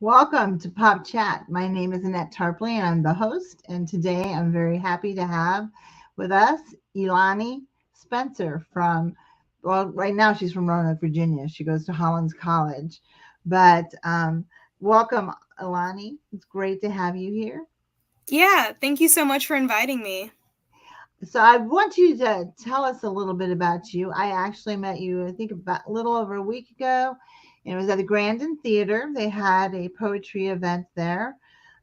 Welcome to Pop Chat. My name is Annette Tarpley, and I'm the host. And today I'm very happy to have with us Elani Spencer from, well, right now she's from Roanoke, Virginia. She goes to Hollins College. But welcome, Elani. It's great to have you here. Yeah, thank you so much for inviting me. So I want you to tell us a little bit about you. I actually met you, I think, about a little over a week ago. And it was at the Grandin Theater. They had a poetry event there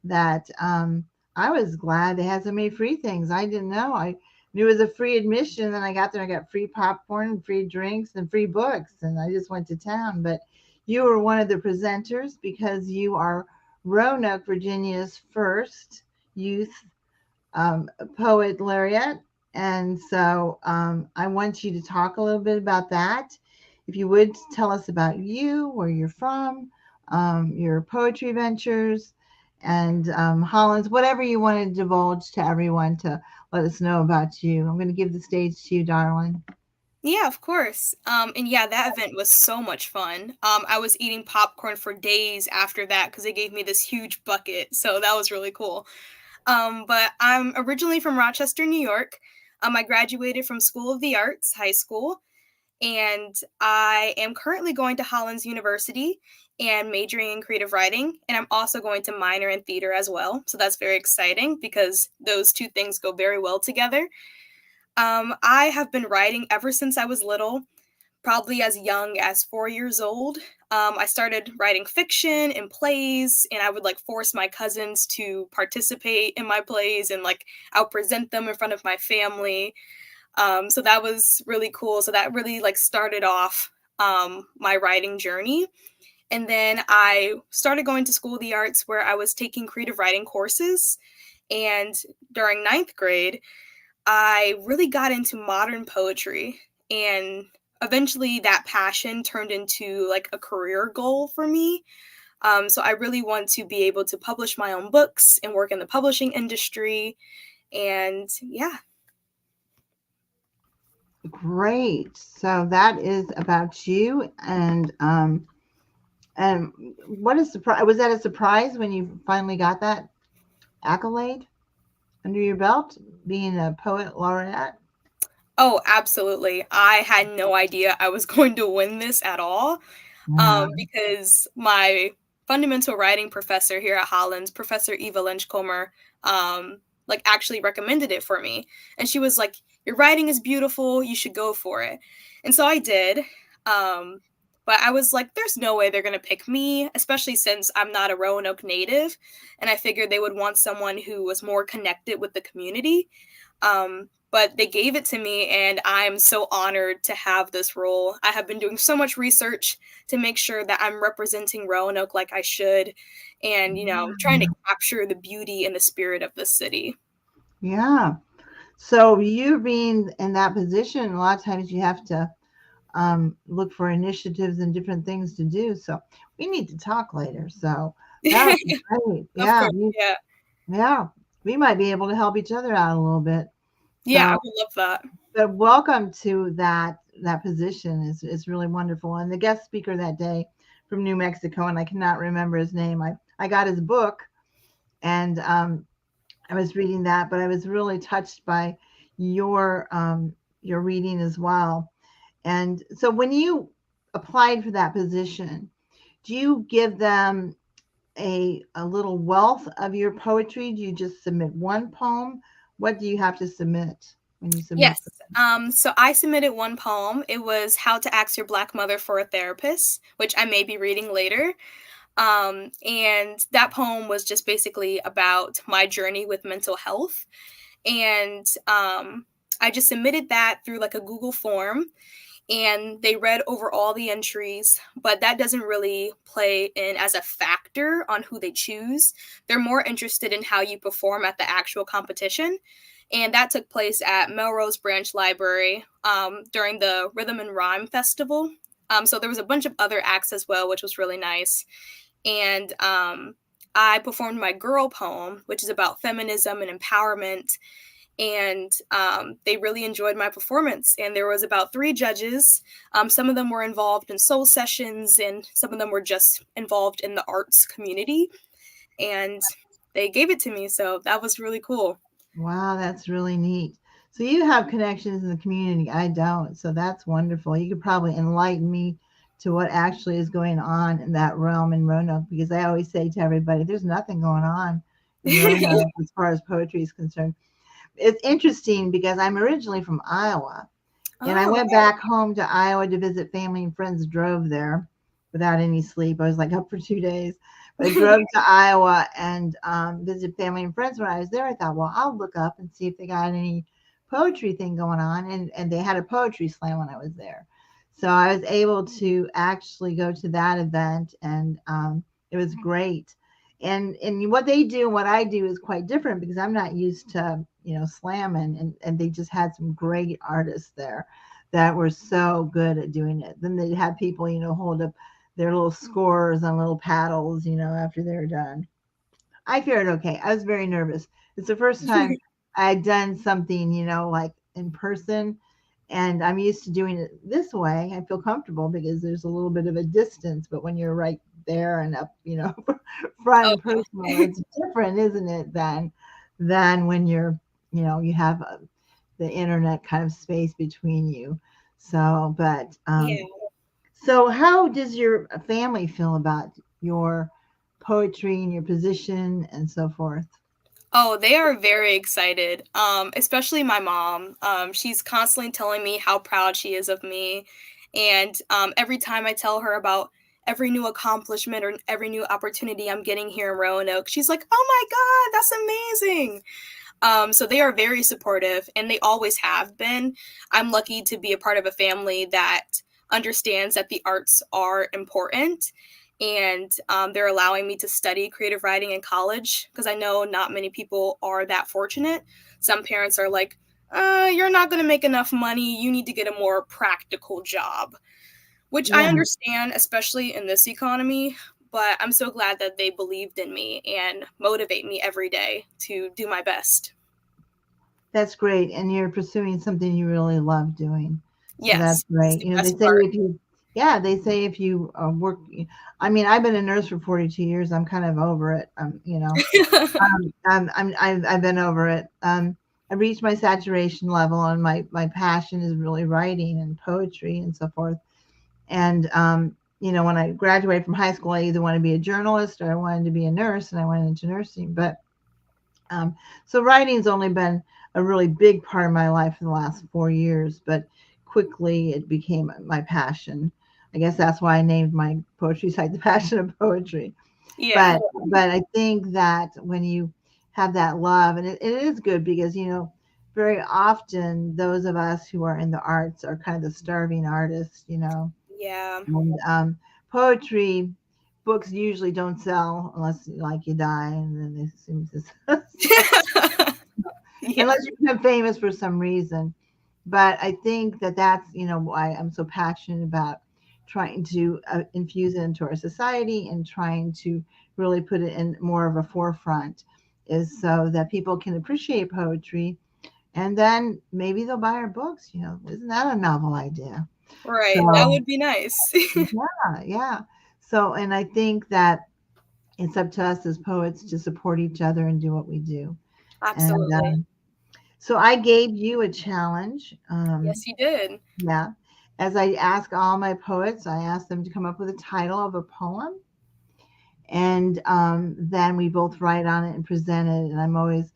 that I was glad they had so many free things. I didn't know. I knew it was a free admission. Then I got there, I got free popcorn, free drinks, and free books. And I just went to town. But you were one of the presenters because you are Roanoke, Virginia's first youth um, poet laureate. And so I want you to talk a little bit about that. If you would tell us about you, where you're from, your poetry ventures, and Hollins, whatever you want to divulge to everyone to let us know about you. I'm going to give the stage to you, darling. Yeah, of course. And yeah, that event was so much fun. I was eating popcorn for days after that because they gave me this huge bucket, so that was really cool. But I'm originally from Rochester, New York. I graduated from School of the Arts, high school, and I am currently going to Hollins University and majoring in creative writing. And I'm also going to minor in theater as well. So that's very exciting because those two things go very well together. I have been writing ever since I was little, probably as young as 4 years old. I started writing fiction and plays, and I would like force my cousins to participate in my plays, and like I'll present them in front of my family. So that was really cool. So that really like started off my writing journey. And then I started going to School of the Arts where I was taking creative writing courses. And during ninth grade, I really got into modern poetry, and eventually that passion turned into like a career goal for me. So I really want to be able to publish my own books and work in the publishing industry. And yeah. Great. So that is about you. And what is surprise? Was that a surprise when you finally got that accolade under your belt, being a poet laureate? Oh, absolutely. I had no idea I was going to win this at all. Yeah. Because my fundamental writing professor here at Hollins, Professor Eva Lynchcomer, like actually recommended it for me. And she was like, "Your writing is beautiful. You should go for it." And so I did. Um, but I was like, "There's no way they're gonna pick me, especially since I'm not a Roanoke native." And I figured they would want someone who was more connected with the community. But they gave it to me, and I'm so honored to have this role. I have been doing so much research to make sure that I'm representing Roanoke like I should, and trying to capture the beauty and the spirit of the city. Yeah. So you being in that position, a lot of times you have to look for initiatives and different things to do. So we need to talk later. So that would be great. Of Yeah. course, yeah. Yeah. We might be able to help each other out a little bit. Yeah, I So, would love that. but welcome to that position is really wonderful. And the guest speaker that day from New Mexico, and I cannot remember his name. I got his book, and I was reading that, but I was really touched by your reading as well. And so when you applied for that position, do you give them a little wealth of your poetry? Do you just submit one poem? What do you have to submit when you submit? Yes. So I submitted one poem. It was How to Ask Your Black Mother for a Therapist, which I may be reading later. And that poem was just basically about my journey with mental health. And I just submitted that through like a Google form, and they read over all the entries, but that doesn't really play in as a factor on who they choose. They're more interested in how you perform at the actual competition. And that took place at Melrose Branch Library during the Rhythm and Rhyme Festival. So there was a bunch of other acts as well, which was really nice. And I performed my girl poem, which is about feminism and empowerment. and they really enjoyed my performance. And there was about 3 judges. Some of them were involved in soul sessions, and some of them were just involved in the arts community. And they gave it to me, so that was really cool. Wow, that's really neat. So you have connections in the community. I don't. So that's wonderful. You could probably enlighten me to what actually is going on in that realm in Roanoke, because I always say to everybody, there's nothing going on in Roanoke as far as poetry is concerned. It's interesting because I'm originally from Iowa, and I Oh, went back home to Iowa to visit family and friends, drove there without any sleep. I was like up for 2 days. But I drove to Iowa and visited family and friends. When I was there, I thought, well, I'll look up and see if they got any poetry thing going on. And they had a poetry slam when I was there. So I was able to actually go to that event, and it was great. And what they do and what I do is quite different, because I'm not used to, slamming, and they just had some great artists there that were so good at doing it. Then they had people, hold up their little scores on little paddles, after they're done. I fared okay. I was very nervous. It's the first time I'd done something, like in person, and I'm used to doing it this way. I feel comfortable because there's a little bit of a distance, but when you're right there and up, front oh and personal, it's different, isn't it, than when you're, you have the internet kind of space between you. So, but yeah. so how does your family feel about your poetry and your position and so forth? Oh, they are very excited. Especially my mom. She's constantly telling me how proud she is of me, and every time I tell her about every new accomplishment or every new opportunity I'm getting here in Roanoke, she's like, "Oh my God, that's amazing!" So they are very supportive, and they always have been. I'm lucky to be a part of a family that understands that the arts are important, and they're allowing me to study creative writing in college, because I know not many people are that fortunate. Some parents are like, you're not going to make enough money. You need to get a more practical job, which I Yeah, understand, especially in this economy. But I'm so glad that they believed in me and motivate me every day to do my best. that's great. And you're pursuing something you really love doing. So that's Yes, it's great. the They best say part. if you, yeah, they say if you work, I mean, I've been a nurse for 42 years. I'm kind of over it. I've been over it. I reached my saturation level, and my passion is really writing and poetry and so forth. And when I graduated from high school, I either wanted to be a journalist or I wanted to be a nurse, and I went into nursing. But so writing's only been a really big part of my life for the last 4 years, but quickly it became my passion. I guess that's why I named my poetry site "The Passion of Poetry." Yeah, But I think that when you have that love, and it is good because very often those of us who are in the arts are kind of the starving artists. yeah. And poetry books usually don't sell unless like you die, and then they seem to sell Yeah, unless you become famous for some reason. But I think that that's why I'm so passionate about trying to infuse it into our society and trying to really put it in more of a forefront, is so that people can appreciate poetry, and then maybe they'll buy our books. Isn't that a novel idea? right. That So would be nice. yeah. So, and I think that it's up to us as poets to support each other and do what we do. And Absolutely. so I gave you a challenge. Yes, you did. Yeah. As I ask all my poets, I ask them to come up with a title of a poem. And then we both write on it and present it. And I'm always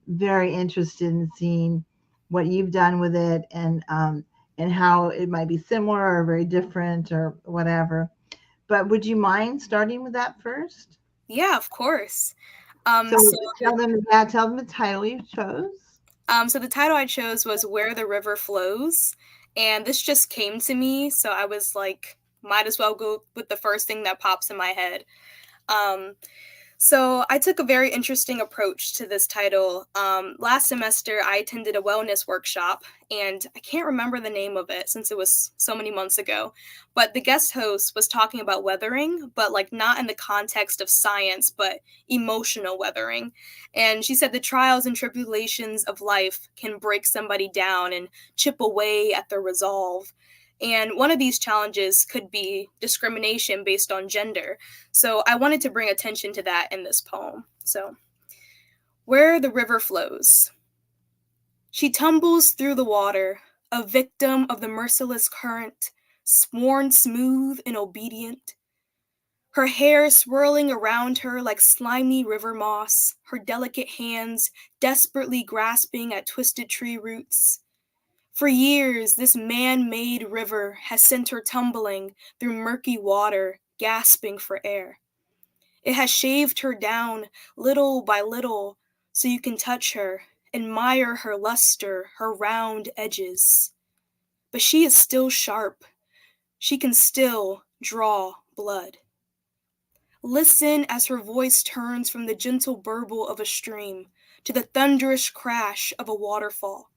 very interested in seeing what you've done with it, and how it might be similar or very different or whatever. But would you mind starting with that first? Yeah, of course. So So tell them the title you chose. so the title I chose was Where the River Flows, and this just came to me, so I was like, might as well go with the first thing that pops in my head. Um, So I took a very interesting approach to this title. Last semester, I attended a wellness workshop, and I can't remember the name of it since it was so many months ago. But the guest host was talking about weathering, but like not in the context of science, but emotional weathering. And she said the trials and tribulations of life can break somebody down and chip away at their resolve. And one of these challenges could be discrimination based on gender. So I wanted to bring attention to that in this poem. So, where the river flows. She tumbles through the water, a victim of the merciless current, sworn smooth and obedient. Her hair swirling around her like slimy river moss, her delicate hands desperately grasping at twisted tree roots. For years, this man made river has sent her tumbling through murky water, gasping for air. It has shaved her down little by little so you can touch her, admire her luster, her round edges. But she is still sharp. She can still draw blood. Listen as her voice turns from the gentle burble of a stream to the thunderous crash of a waterfall.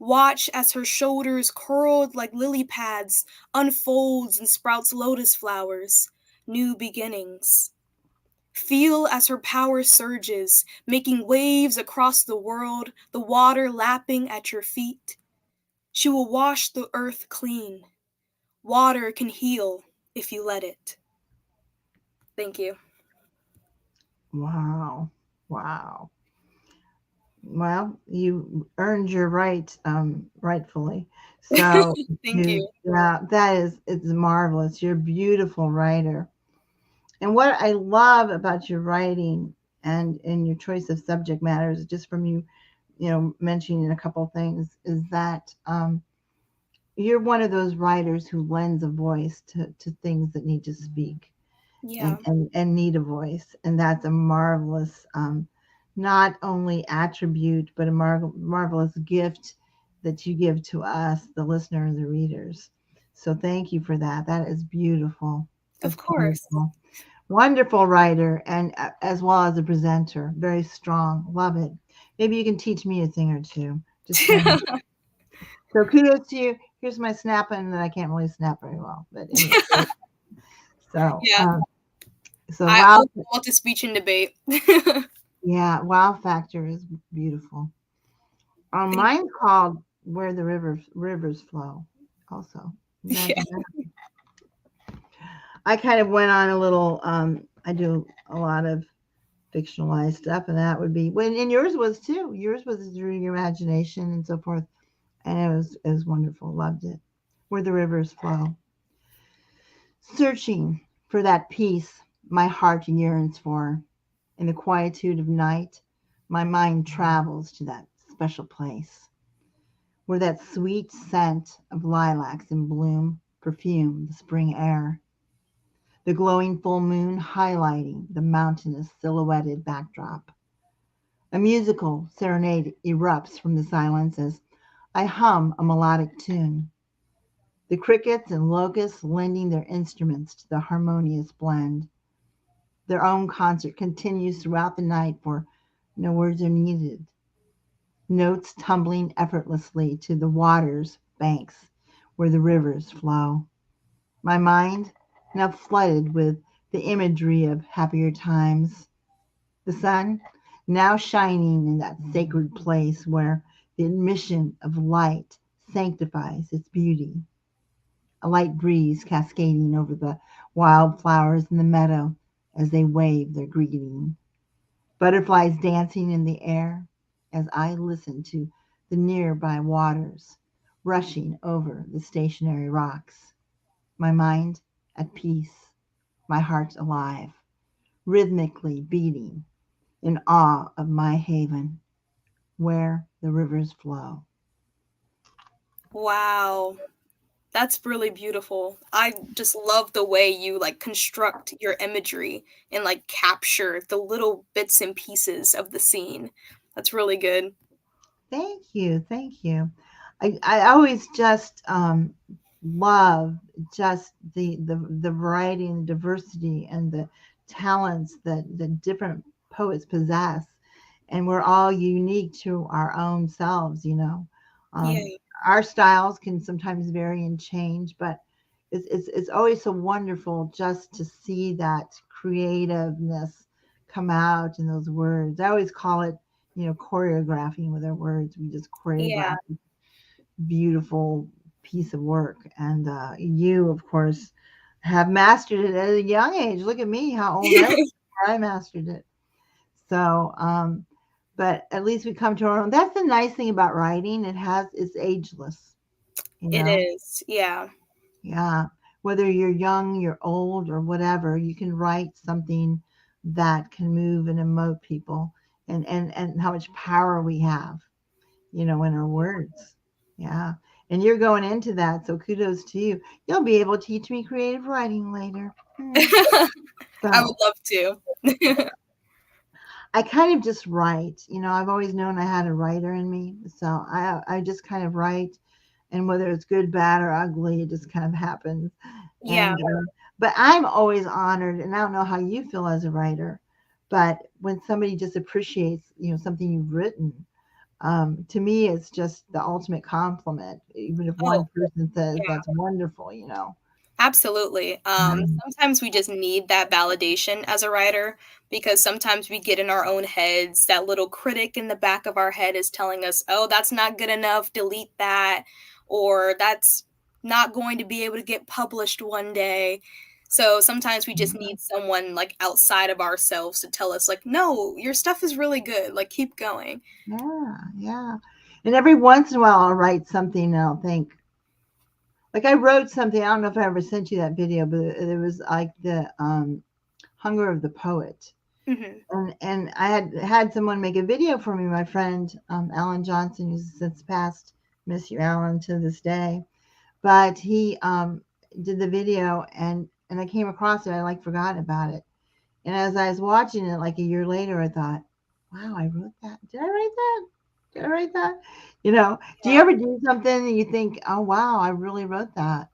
Watch as her shoulders, curled like lily pads, unfolds and sprouts lotus flowers, new beginnings. Feel as her power surges, making waves across the world, the water lapping at your feet. She will wash the earth clean. Water can heal if you let it. Thank you. Wow. Wow. Well, you earned your right, rightfully. So Thank you, you. yeah, that is, it's marvelous. You're a beautiful writer. And what I love about your writing and your choice of subject matters, just from you, mentioning a couple of things, is that you're one of those writers who lends a voice to things that need to speak Yeah, and need a voice. And that's a marvelous, not only attribute, but a marvelous gift that you give to us, the listener and the readers. So thank you for that. That is beautiful. of That's course. wonderful. Wonderful writer and as well as a presenter. Very strong. Love it. Maybe you can teach me a thing or two. Just saying. So kudos to you. Here's my snapping that I can't really snap very well, but anyway. So, Yeah, so I wow, also want to speech and debate. yeah, wow factor is beautiful. Thank Mine called "Where the Rivers Flow." Also, you. imagine that. I kind of went on a little. I do a lot of fictionalized stuff, and that would be when. And yours was too. Yours was through your imagination and so forth, and it was wonderful. Loved it. Where the rivers flow, searching for that peace my heart yearns for. In the quietude of night, my mind travels to that special place where that sweet scent of lilacs in bloom perfume the spring air, the glowing full moon highlighting the mountainous silhouetted backdrop. A musical serenade erupts from the silence as I hum a melodic tune, the crickets and locusts lending their instruments to the harmonious blend. Their own concert continues throughout the night, for no words are needed. Notes tumbling effortlessly to the water's banks where the rivers flow. My mind, now flooded with the imagery of happier times. The sun, now shining in that sacred place where the admission of light sanctifies its beauty. A light breeze cascading over the wild flowers in the meadow as they wave their greeting. Butterflies dancing in the air as I listen to the nearby waters rushing over the stationary rocks. My mind at peace, my heart alive, rhythmically beating in awe of my haven where the rivers flow. Wow. That's really beautiful. I just love the way you like construct your imagery and like capture the little bits and pieces of the scene. That's really good. Thank you. Thank you. I always just love just the variety and the diversity and the talents that the different poets possess, and we're all unique to our own selves, you know. Yeah. Our styles can sometimes vary and change, but it's always so wonderful just to see that creativeness come out in those words. I always call it, you know, choreographing with our words. We just Yeah. choreograph beautiful piece of work. And you, of course, have mastered it at a young age. Look at me, how old I was before I mastered it. So, but at least we come to our own. That's the nice thing about writing. It's ageless, you It know? is. Yeah. Yeah. Whether you're young, you're old, or whatever, you can write something that can move and emote people, and how much power we have, you know, in our words. Yeah. And you're going into that, so kudos to you. You'll be able to teach me creative writing later. I would So love to. I kind of just write. You know, I've always known I had a writer in me. So I just kind of write, and whether it's good, bad, or ugly, it just kind of happens. Yeah. And but I'm always honored, and I don't know how you feel as a writer, but when somebody just appreciates, you know, something you've written, to me, it's just the ultimate compliment. Even if Oh, one person says yeah. that's wonderful, you know. Absolutely. Mm. Sometimes we just need that validation as a writer because sometimes we get in our own heads. That little critic in the back of our head is telling us, oh, that's not good enough, delete that, or that's not going to be able to get published one day. So sometimes we just need someone like outside of ourselves to tell us, like, no, your stuff is really good. Like, keep going. Yeah, yeah. And every once in a while, I'll write something and I'll think, like I wrote something. I don't know if I ever sent you that video, but it was like the hunger of the poet. Hmm. And I had someone make a video for me. My friend Alan Johnson, who's since passed. Miss you, Alan, to this day. But he did the video, and I came across it. I like forgot about it. And as I was watching it, like a year later, I thought, "Wow, I wrote that. Did I write that? Did I write that?" You know. Do you Yeah. ever do something and you think, "Oh, wow, I really wrote that"?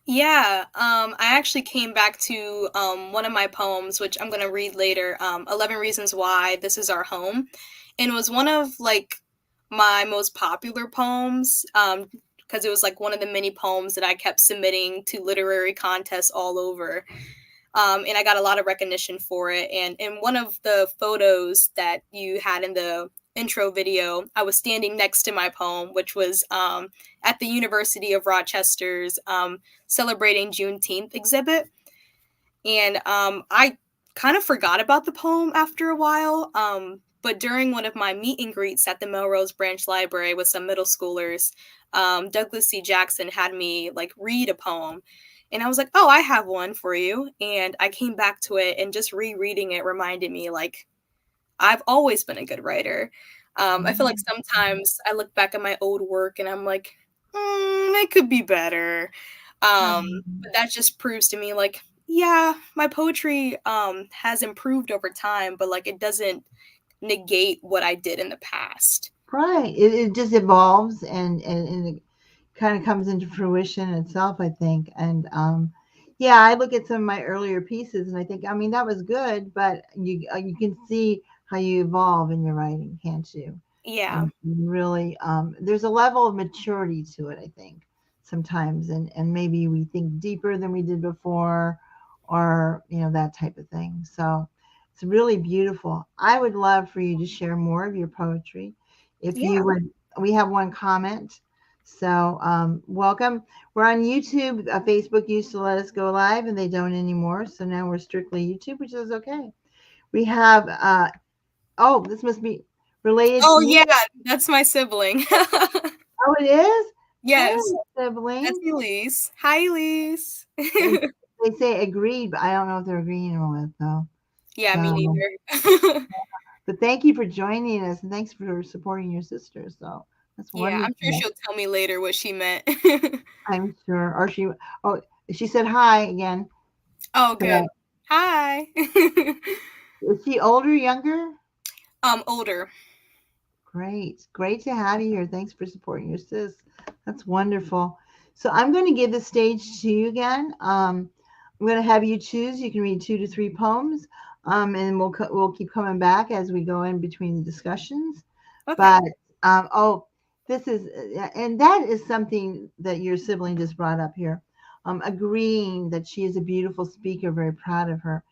Yeah, I actually came back to one of my poems, which I'm gonna read later, 11 Reasons Why This Is Our Home. And it was one of like my most popular poems, because it was like one of the many poems that I kept submitting to literary contests all over. And I got a lot of recognition for it. And in one of the photos that you had in the intro video, I was standing next to my poem, which was at the University of Rochester's celebrating Juneteenth exhibit. And I kind of forgot about the poem after a while. But during one of my meet and greets at the Melrose Branch Library with some middle schoolers, Douglas C. Jackson had me like read a poem. And I was like, oh, I have one for you. And I came back to it, and just rereading it reminded me, like, I've always been a good writer. I feel like sometimes I look back at my old work and I'm like, it could be better. But that just proves to me, like, yeah, my poetry has improved over time, but like it doesn't negate what I did in the past. Right. It just evolves, and it kind of comes into fruition itself, I think. And yeah, I look at some of my earlier pieces and I think, I mean, that was good, but you can see how you evolve in your writing, can't you? Yeah, And really, there's a level of maturity to it, I think, sometimes, and maybe we think deeper than we did before, or you know, that type of thing. So it's really beautiful. I would love for you to share more of your poetry. If yeah, you would, we have one comment. So welcome. We're on YouTube. Facebook used to let us go live, and they don't anymore. So now we're strictly YouTube, which is okay. We have. Oh, this must be related to oh you. yeah, that's my sibling. Oh, it is? Hey, Yes, that's sibling. Elise. Hi, Elise. They they say agreed, but I don't know if they're agreeing with though. Yeah, me So, neither. but thank you for joining us and thanks for supporting your sister. So that's Yeah, I'm sure wonderful. she'll tell me later what she meant. I'm sure. Or oh, she said hi again. Oh, But good. Hi. is she older, younger? Older. Great. Great to have you here. Thanks for supporting your sis. That's wonderful. So I'm going to give the stage to you again. I'm going to have you choose. You can read 2 to 3 poems, and we'll keep coming back as we go in between the discussions. Okay. But oh, this is and that is something that your sibling just brought up here. Agreeing that she is a beautiful speaker, very proud of her.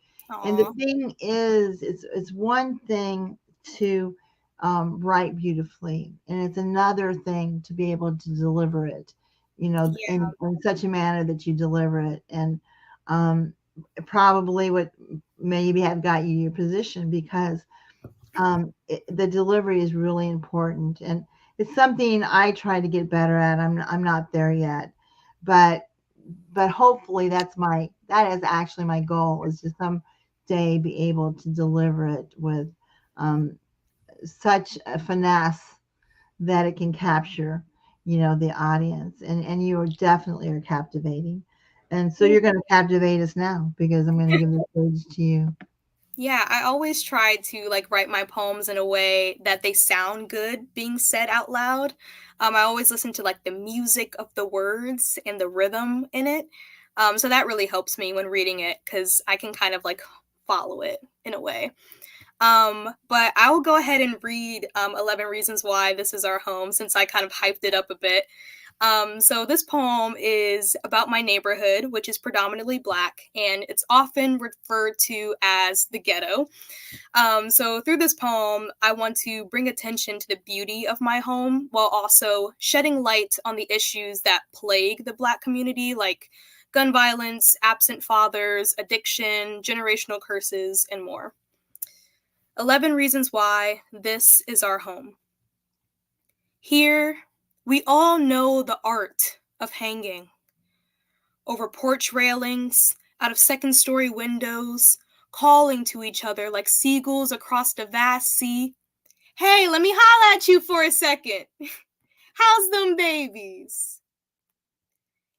And the Aw. thing is, it's one thing to write beautifully, and it's another thing to be able to deliver it, Yeah. in such a manner that you deliver it. And um, probably what maybe have got you your position because the delivery is really important, and it's something I try to get better at. I'm not there yet, but hopefully that is actually my goal, is to someday be able to deliver it with um, such a finesse that it can capture, the audience. And you are definitely are captivating. And so Thank you're going to captivate us now because I'm going to give the stage to you. Yeah, I always try to like write my poems in a way that they sound good being said out loud. I always listen to like the music of the words and the rhythm in it. So that really helps me when reading it because I can kind of like follow it in a way. But I will go ahead and read 11 Reasons Why This Is Our Home since I kind of hyped it up a bit. So this poem is about my neighborhood, which is predominantly black, and it's often referred to as the ghetto. So through this poem, I want to bring attention to the beauty of my home while also shedding light on the issues that plague the black community, like gun violence, absent fathers, addiction, generational curses, and more. 11 Reasons Why This Is Our Home. Here, we all know the art of hanging over porch railings, out of second-story windows, calling to each other like seagulls across the vast sea. Hey, let me holla at you for a second. How's them babies?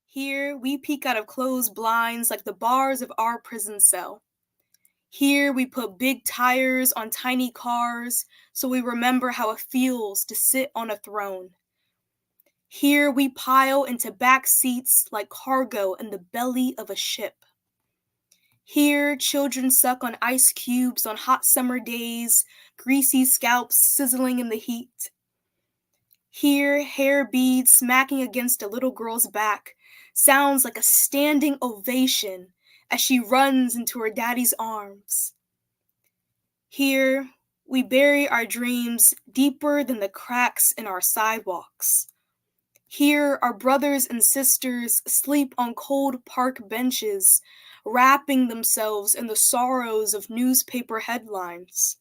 Here, we peek out of closed blinds like the bars of our prison cell. Here, we put big tires on tiny cars so we remember how it feels to sit on a throne. Here, we pile into back seats like cargo in the belly of a ship. Here, children suck on ice cubes on hot summer days, greasy scalps sizzling in the heat. Here, hair beads smacking against a little girl's back sounds like a standing ovation as she runs into her daddy's arms. Here, we bury our dreams deeper than the cracks in our sidewalks. Here, our brothers and sisters sleep on cold park benches, wrapping themselves in the sorrows of newspaper headlines.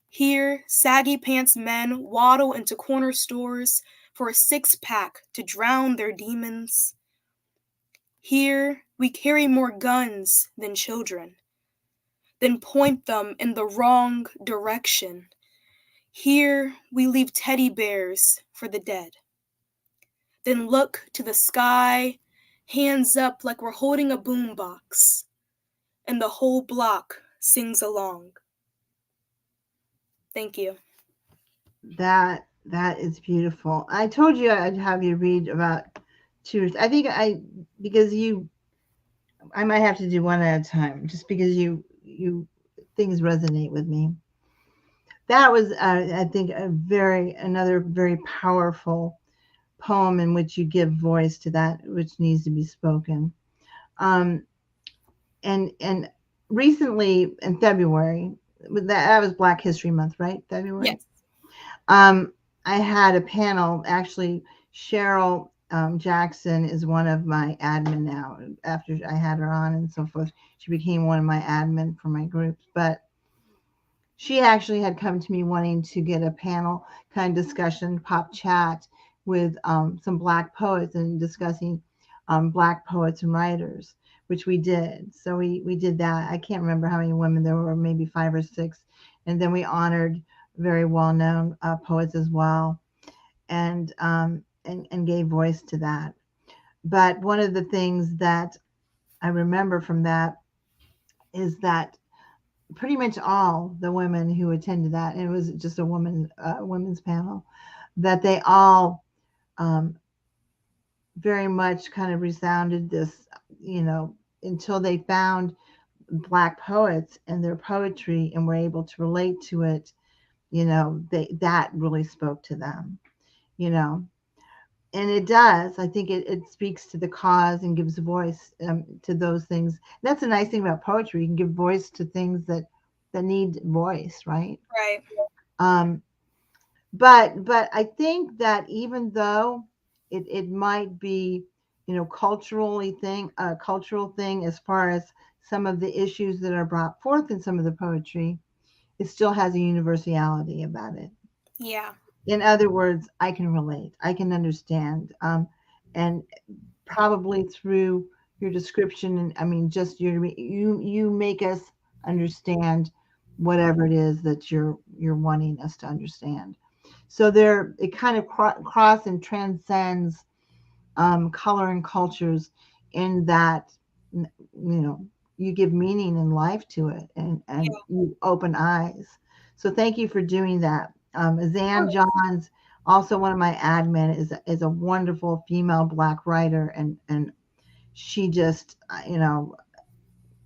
Here, saggy pants men waddle into corner stores for a six-pack to drown their demons. Here, we carry more guns than children, then point them in the wrong direction. Here, we leave teddy bears for the dead, then look to the sky, hands up like we're holding a boombox, and the whole block sings along. Thank you. That is beautiful. I told you I'd have you read about two. I think because I might have to do one at a time, just because you things resonate with me. That was, I think, another very powerful poem in which you give voice to that which needs to be spoken. Um, and recently in February, that was Black History Month, right? February. Yes. Um, I had a panel. Actually, Cheryl Jackson is one of my admin now. After I had her on and so forth, she became one of my admin for my groups. But she actually had come to me wanting to get a panel kind of discussion, pop chat with some Black poets and discussing Black poets and writers, which we did. So we did that. I can't remember how many women there were, maybe 5 or 6. And then we honored very well known poets as well, and gave voice to that. But one of the things that I remember from that is that pretty much all the women who attended that, and it was just a women's panel, that they all um, very much kind of resounded this, you know, until they found Black poets and their poetry and were able to relate to it, that really spoke to them, you know. And it does. I think it speaks to the cause and gives voice to those things. That's a nice thing about poetry. You can give voice to things that need voice, right? Right. Um, but I think that even though it might be, cultural thing as far as some of the issues that are brought forth in some of the poetry, it still has a universality about it. Yeah. In other words, I can relate, I can understand, and probably through your description, and I mean, just you make us understand whatever it is that you're wanting us to understand. So there, it kind of cross and transcends color and cultures, in that you give meaning and life to it, and Yeah. you open eyes. So thank you for doing that. Zan Of Johns, also one of my admin, is a wonderful female Black writer, and she just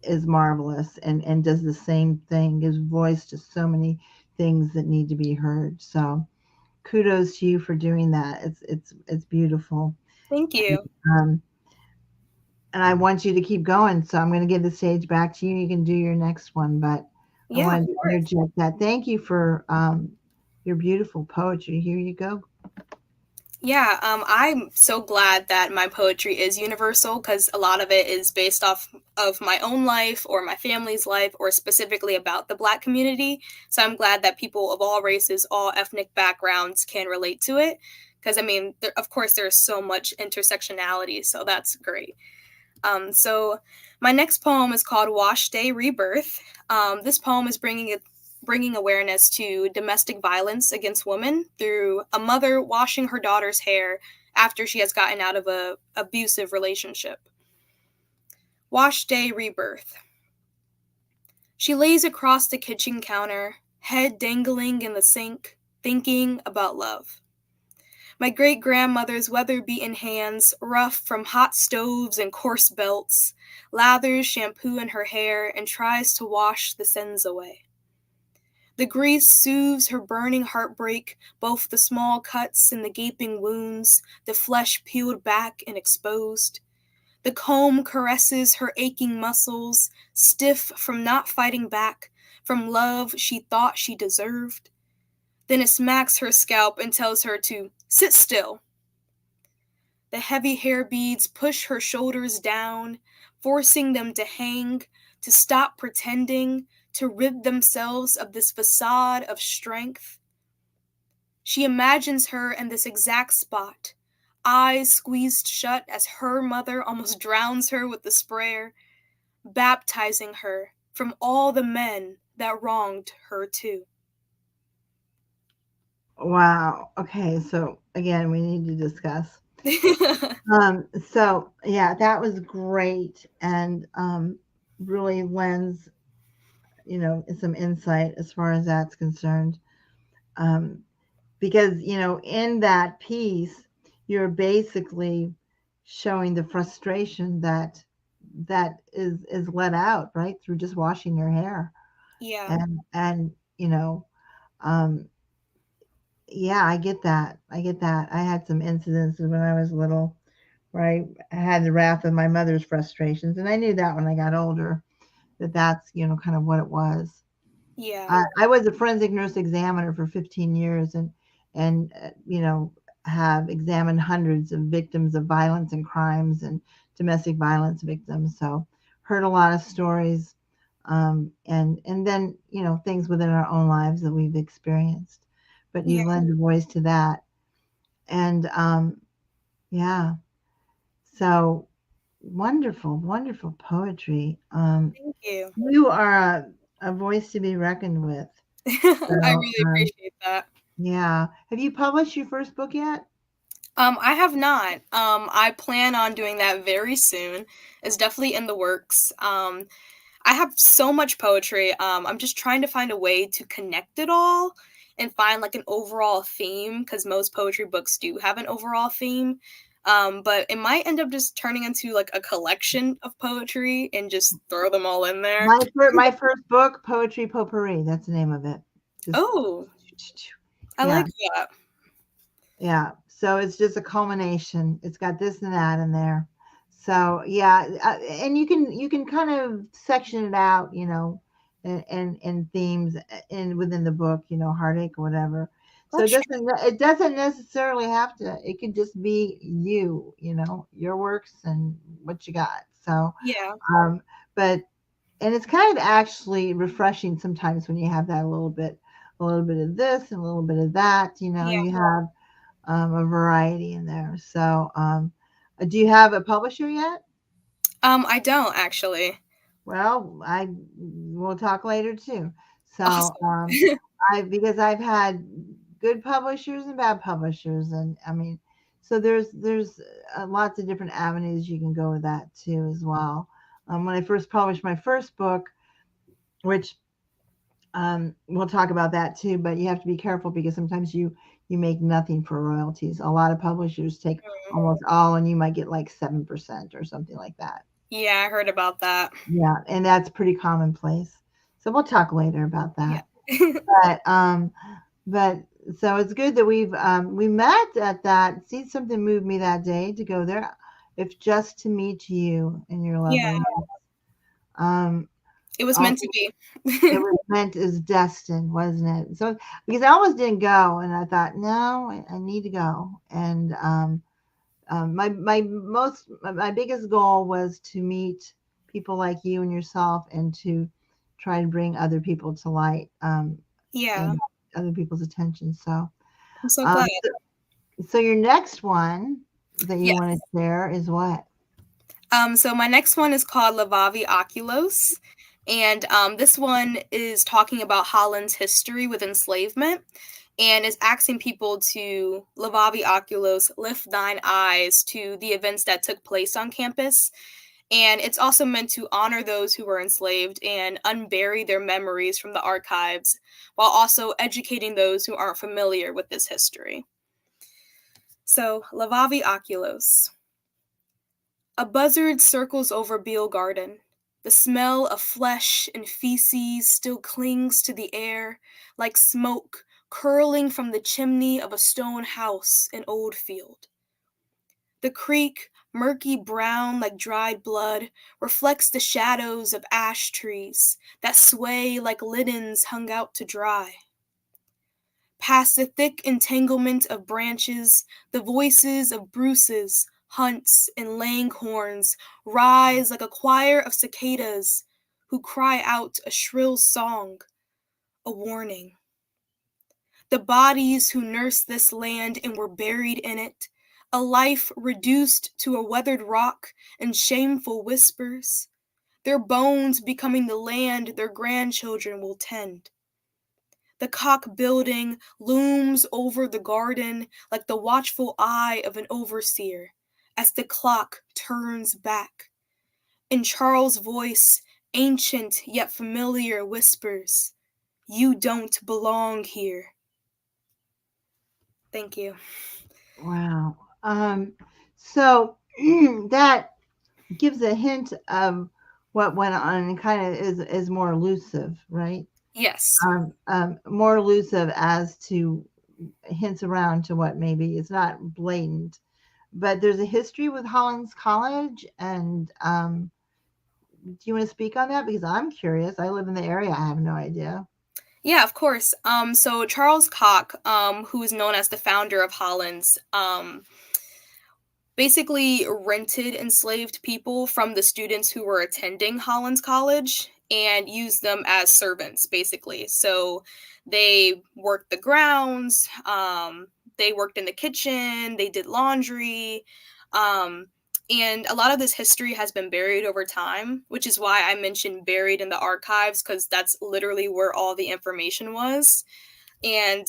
is marvelous, and does the same thing, gives voice to so many things that need to be heard. So kudos to you for doing that. It's beautiful. Thank you. Um, and I want you to keep going. So I'm going to give the stage back to you. You can do your next one, but I Yeah, of wanted to course. interject that. Thank you for your beautiful poetry. Here you go. Yeah, I'm so glad that my poetry is universal because a lot of it is based off of my own life or my family's life or specifically about the Black community. So I'm glad that people of all races, all ethnic backgrounds can relate to it. Because, I mean, of course, there's so much intersectionality, so that's great. So my next poem is called Wash Day Rebirth. This poem is bringing awareness to domestic violence against women through a mother washing her daughter's hair after she has gotten out of a abusive relationship. Wash Day Rebirth. She lays across the kitchen counter, head dangling in the sink, thinking about love. My great grandmother's weather beaten hands, rough from hot stoves and coarse belts, lathers shampoo in her hair and tries to wash the sins away. The grease soothes her burning heartbreak, both the small cuts and the gaping wounds, the flesh peeled back and exposed. The comb caresses her aching muscles, stiff from not fighting back, from love she thought she deserved. Then it smacks her scalp and tells her to sit still. The heavy hair beads push her shoulders down, forcing them to hang, to stop pretending, to rid themselves of this facade of strength. She imagines her in this exact spot, eyes squeezed shut as her mother almost drowns her with the sprayer, baptizing her from all the men that wronged her too. Wow. Okay. So again, we need to discuss. So yeah, that was great, and really lends some insight as far as that's concerned. Um, because in that piece, you're basically showing the frustration that is let out, right, through just washing your hair. Yeah, And you know um yeah, I get that. I had some incidences when I was little where I had the wrath of my mother's frustrations, and I knew that when I got older, that's kind of what it was. yeah, I was a forensic nurse examiner for 15 years, and have examined hundreds of victims of violence and crimes and domestic violence victims. So heard a lot of stories, and then things within our own lives that we've experienced. But yeah. you lend a voice to that, and yeah. So wonderful, wonderful poetry. Thank you. You are a voice to be reckoned with. I So really appreciate that. yeah. Have you published your first book yet? I have not. I plan on doing that very soon. It's definitely in the works. I have so much poetry. I'm just trying to find a way to connect it all and find like an overall theme because most poetry books do have an overall theme. But it might end up just turning into like a collection of poetry and just throw them all in there. My first book, Poetry Potpourri. That's the name of it. Just Oh, I yeah, like that. yeah. So it's just a culmination. It's got this and that in there. So yeah, and you can kind of section it out, and themes in within the book, heartache or whatever. So it That's doesn't necessarily have to. It could just be you, your works and what you got. So, yeah, um, but and it's kind of actually refreshing sometimes when you have that a little bit of this and a little bit of that. yeah. You have a variety in there. So, do you have a publisher yet? I don't actually. Well, I will talk later too. So, Awesome. I because I've had good publishers and bad publishers, and I mean, so there's lots of different avenues you can go with that too as well. When I first published my first book, which we'll talk about that too, but you have to be careful because sometimes you make nothing for royalties. A lot of publishers take Mm. almost all, and you might get like 7% or something like that. Yeah, I heard about that. Yeah, and that's pretty commonplace. So we'll talk later about Yeah. that. But but so it's good that we met at that. See, something moved me that day to go there, if just to meet you and your Yeah, loveliness. Um, it was meant to also, be. it was meant as destined, wasn't it? So because I almost didn't go, and I thought, no, I need to go. And my biggest goal was to meet people like you and yourself, and to try to bring other people to light, Yeah, and other people's attention. So, I'm so um, glad. so your next one that you want Yes. to share is what? So my next one is called Levavi Oculos, and this one is talking about Holland's history with enslavement, and is asking people to Levavi Oculos, lift thine eyes to the events that took place on campus. And it's also meant to honor those who were enslaved and unbury their memories from the archives, while also educating those who aren't familiar with this history. So, Levavi Oculos. A buzzard circles over Beale Garden. The smell of flesh and feces still clings to the air, like smoke curling from the chimney of a stone house in Oldfield. The creek, murky brown like dried blood, reflects the shadows of ash trees that sway like linens hung out to dry. Past the thick entanglement of branches, the voices of Bruces, Hunts, and Langhorns rise like a choir of cicadas who cry out a shrill song, a warning. The bodies who nursed this land and were buried in it, a life reduced to a weathered rock and shameful whispers, their bones becoming the land their grandchildren will tend. The cock building looms over the garden like the watchful eye of an overseer as the clock turns back. In Charles' voice, ancient yet familiar, whispers, "You don't belong here." Thank you. Wow. So that gives a hint of what went on, and kind of is more elusive, right? Yes. More elusive as to hints around to what maybe it's not blatant, but there's a history with Hollins College, and do you want to speak on that? Because I'm curious. I live in the area. I have no idea. Yeah, of course. So Charles Koch, who is known as the founder of Holland's, basically rented enslaved people from the students who were attending Holland's College and used them as servants, basically. So they worked the grounds, they worked in the kitchen, they did laundry, um, and a lot of this history has been buried over time, which is why I mentioned buried in the archives, because that's literally where all the information was. And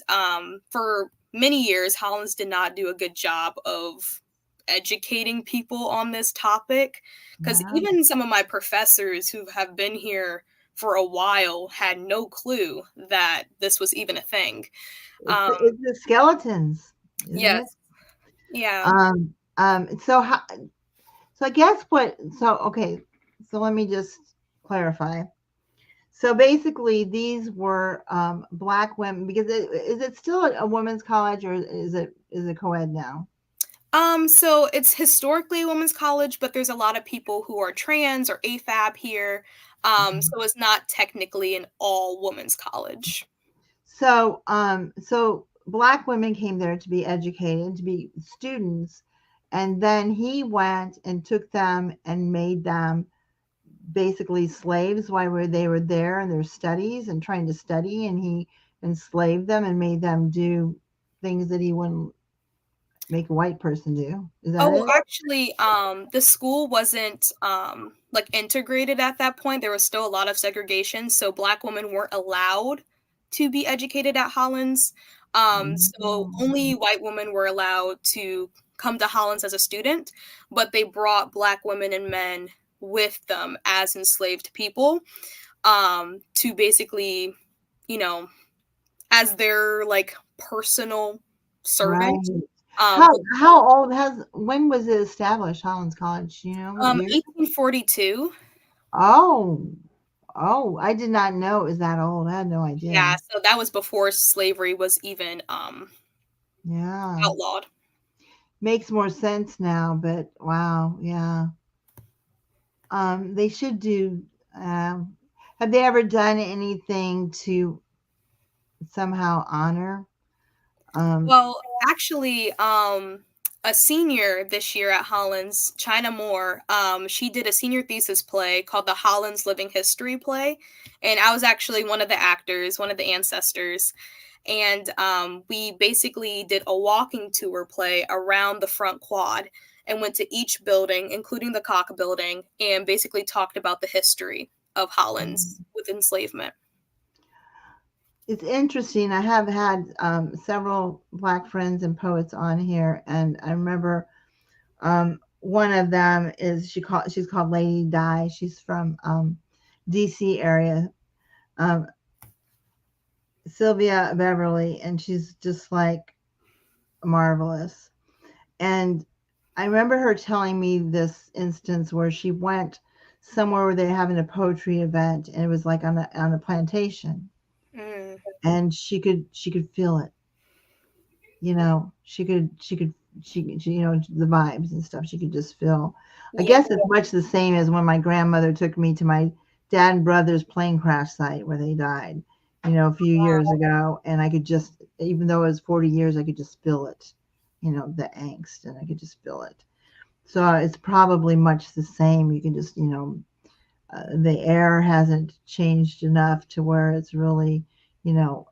for many years, Hollins did not do a good job of educating people on this topic, because Wow. even some of my professors who have been here for a while had no clue that this was even a thing. It's Um, the skeletons, isn't it? yes, yeah, So how, so I guess what, so okay, so let me just clarify. So basically, these were black women because is it still a women's college or is it co-ed now? So it's historically a women's college, but there's a lot of people who are trans or AFAB here. Mhm. So it's not technically an all women's college. So black women came there to be educated, to be students, and then he went and took them and made them basically slaves while they were there in their studies and trying to study, and he enslaved them and made them do things that he wouldn't make a white person do. Is that Oh, it? actually, the school wasn't like integrated at that point. There was still a lot of segregation, so black women weren't allowed to be educated at Hollins. So only Mm. white women were allowed to come to Hollins as a student, but they brought black women and men with them as enslaved people, to basically, you know, as their like personal servant. Right. Um, How old has when was it established, Hollins College? You know what year? 1842. Oh, oh, I did not know it was that old. I had no Yeah, idea. so that was before slavery was even, Yeah. outlawed. Makes more sense now, but wow, yeah. They should do have they ever done anything to somehow honor um Well, actually, a senior this year at Hollins, China Moore, she did a senior thesis play called the Hollins Living History Play, and I was actually one of the actors, one of the ancestors, and we basically did a walking tour play around the front quad and went to each building, including the Cock Building, and basically talked about the history of Hollins with enslavement. it's interesting. I have had several black friends and poets on here, and I remember one of them is she's called Lady Di. She's from DC area. Um, Sylvia Beverly, and she's just like marvelous. And I remember her telling me this instance where she went somewhere where they're having a poetry event, and it was like on a plantation, Mm, and she could feel it. You know, she the vibes and stuff. She could just feel. I yeah. guess it's much the same as when my grandmother took me to my dad and brother's plane crash site where they died, a few years ago, and I could just, even though it was 40 years, I could just feel it, the angst, and I could just feel it. So it's probably much the same. You can just, the air hasn't changed enough to where it's really, you know,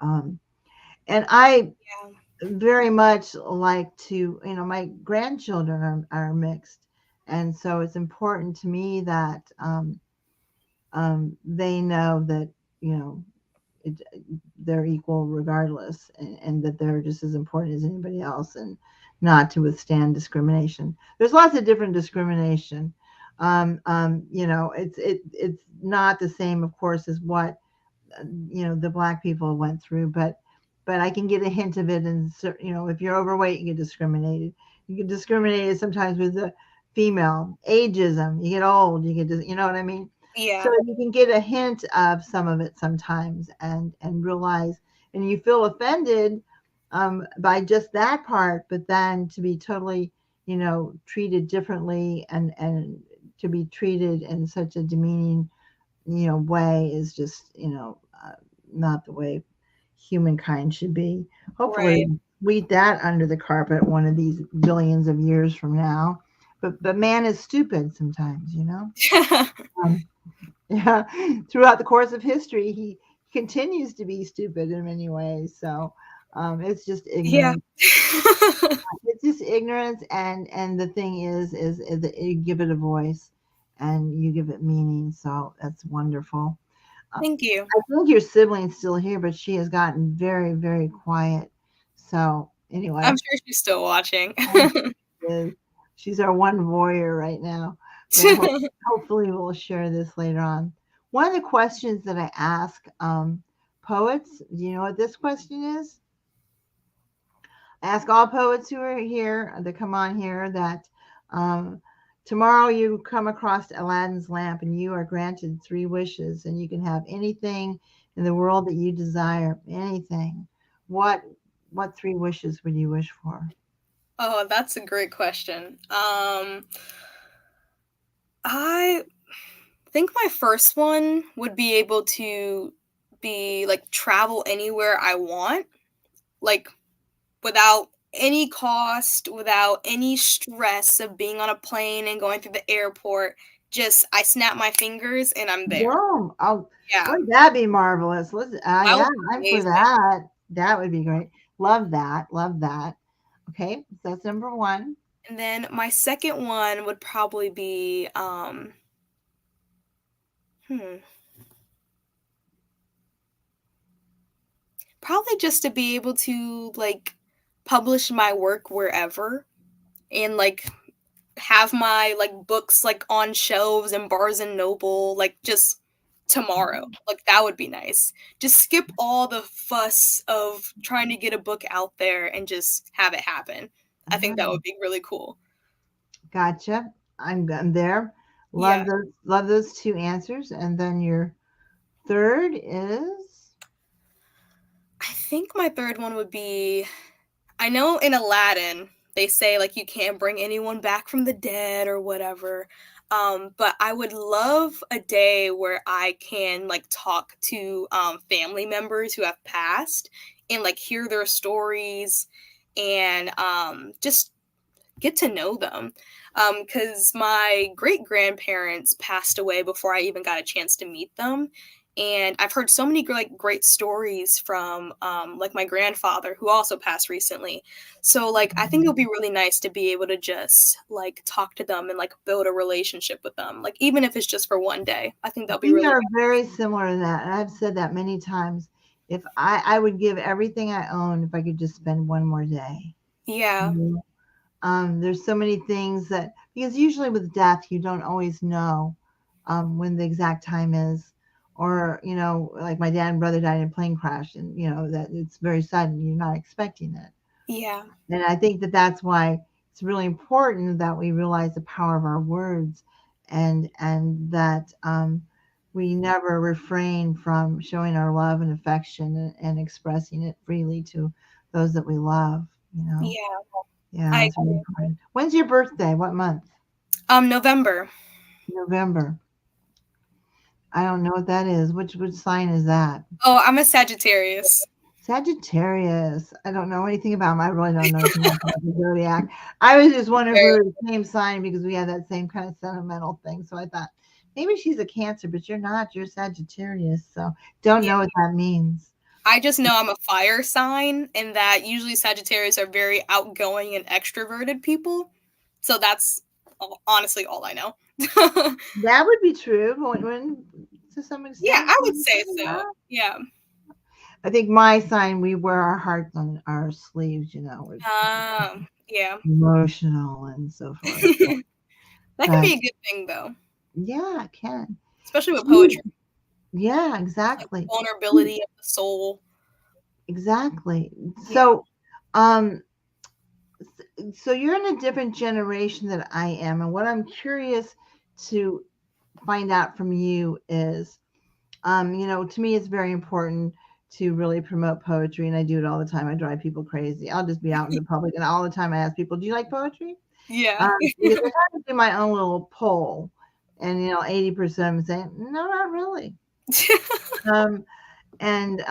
and I Yeah. very much like to, my grandchildren are mixed. And so it's important to me that they know that, you know, it, they're equal regardless, and that they're just as important as anybody else, and not to withstand discrimination. There's lots of different discrimination. It's not the same, of course, as what the black people went through, but I can get a hint of it. And if you're overweight, you get discriminated. You get discriminated sometimes with the female ageism. You get old, you get you know what I mean. So Yeah. you can get a hint of some of it sometimes, and realize, and you feel offended by just that part, but then to be totally treated differently, and to be treated in such a demeaning way is just not the way humankind should be. Hopefully Right. sweep that under the carpet one of these billions of years from now. But man is stupid sometimes, um, yeah, throughout the course of history he continues to be stupid in many ways. So it's just Yeah. ignorance. It's just ignorance, and the thing is that you give it a voice and you give it meaning. So that's wonderful. Thank you. I think your sibling's still here, but she has gotten very, very quiet. So I'm anyway, sure she's still watching. um, is- she's our one voyeur right now. But hopefully we'll share this later on. One of the questions that I ask poets, do you know what this question is? I ask all poets who are here that come on here that Um, tomorrow you come across Aladdin's lamp and you are granted three wishes and you can have anything in the world that you desire. Anything. What what three wishes would you wish for? Oh, that's a great question. I think my first one would be able to be like travel anywhere I want, like without any cost, without any stress of being on a plane and going through the airport. Just I snap my fingers and I'm there. Boom. Oh, Yeah, wouldn't that be marvelous? that Yeah, would be I'm for amazing. that. That would be great. Love that. Love that. Okay, so that's number one. And then my second one would probably be hmm, probably just to be able to like publish my work wherever and like have my like books like on shelves and Bars and Noble like just tomorrow. Like that would be nice. Just skip all the fuss of trying to get a book out there and just have it happen. I think that Mhm. would be really cool. Gotcha. I'm there. Yeah. Love those two answers. And then your third is I think my third one would be I know in Aladdin they say like you can't bring anyone back from the dead or whatever. But I would love a day where I can like talk to family members who have passed and like hear their stories and just get to know them. Because my great grandparents passed away before I even got a chance to meet them. And I've heard so many great stories from like my grandfather who also passed recently. So like I think it would be really nice to be able to just like talk to them and like build a relationship with them. Like even if it's just for one day. I think that'll be we really are very similar to that. And I've said that many times. If I would give everything I own if I could just spend one more day. yeah. Mhm. There's so many things that because usually with death you don't always know when the exact time is, or like my dad and brother died in a plane crash, and that it's very sudden. You're not expecting it, Yeah. and I think that that's why it's really important that we realize the power of our words, and that we never refrain from showing our love and affection and expressing it freely to those that we love. You know. Yeah. Yeah, I it's really important. When's your birthday? What month? November. November. I don't know what that is. Which sign is that? Oh, I'm a Sagittarius. Sagittarius. I don't know anything about him. I really don't know anything about the zodiac. I was just wondering if we Very- were the same sign because we had that same kind of sentimental thing. So I thought maybe she's a Cancer, but you're not. You're Sagittarius. So don't Yeah. know what that means. I just know I'm a fire sign and that usually Sagittarius are very outgoing and extroverted people. So that's honestly all I know. That would be true. To some Yeah, extent. I would say so. Yeah. I think my sign, we wear our hearts on our sleeves. We're Yeah. emotional and so forth. That can But be a good thing though, yeah, it can. especially with Gee, poetry, yeah, like exactly. Gee, vulnerability of the soul. exactly. Yeah. So, um, so you're in a different generation than I am, and what I'm curious to find out from you is, to me, it's very important to really promote poetry, and I do it all the time. I drive people crazy. I'll just be out in the public, and all the time I ask people, "Do you like poetry?" Yeah. Because I kind of do my own little poll, and 80% of them say, "No, not really." Um, and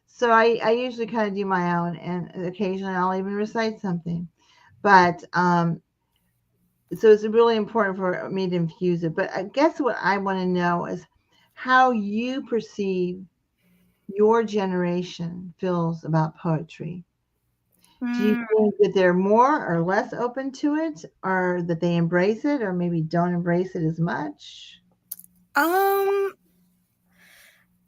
so I usually kind of do my own, and occasionally I'll even recite something. But so it's really important for me to infuse it. But I guess what I want to know is how you perceive your generation feels about poetry. Do you Hmm. think that they're more or less open to it, or that they embrace it, or maybe don't embrace it as much? Um,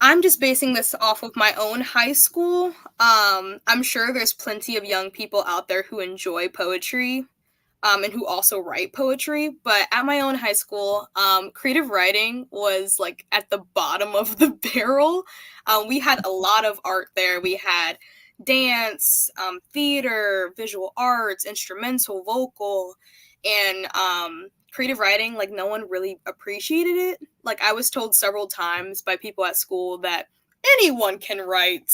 I'm just basing this off of my own high school. I'm sure there's plenty of young people out there who enjoy poetry, and who also write poetry. But at my own high school, creative writing was like at the bottom of the barrel. We had a lot of art there. We had dance, theater, visual arts, instrumental, vocal. And creative writing, like no one really appreciated it. Like I was told several times by people at school that anyone can write.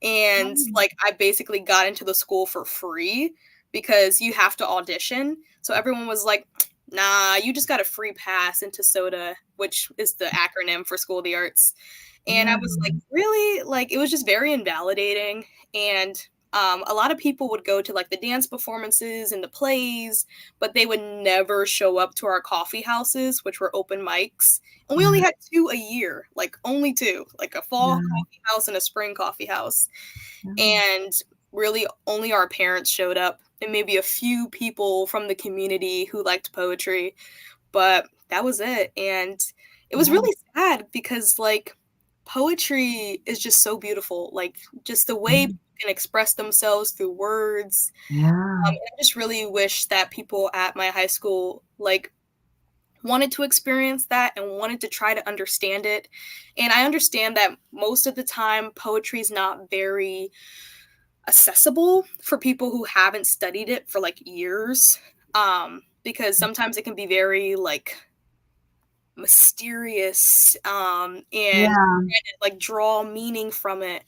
And Oh, like I basically got into the school for free because you have to audition. So everyone was like, nah, you just got a free pass into SOTA, which is the acronym for School of the Arts. And I yeah, was like, really? Like, it was just very invalidating. And a lot of people would go to like the dance performances and the plays, but they would never show up to our coffee houses, which were open mics. And we only uh, had two a year, like only two, like a fall yeah, coffee house and a spring coffee house. yeah, And really, only our parents showed up, and maybe a few people from the community who liked poetry, but that was it. And it was yeah, really sad because like poetry is just so beautiful, like just the way people can express themselves through words. yeah, I just really wish that people at my high school like wanted to experience that and wanted to try to understand it. And I understand that most of the time poetry is not very accessible for people who haven't studied it for like years, because sometimes it can be very like mysterious, and yeah. like draw meaning from it.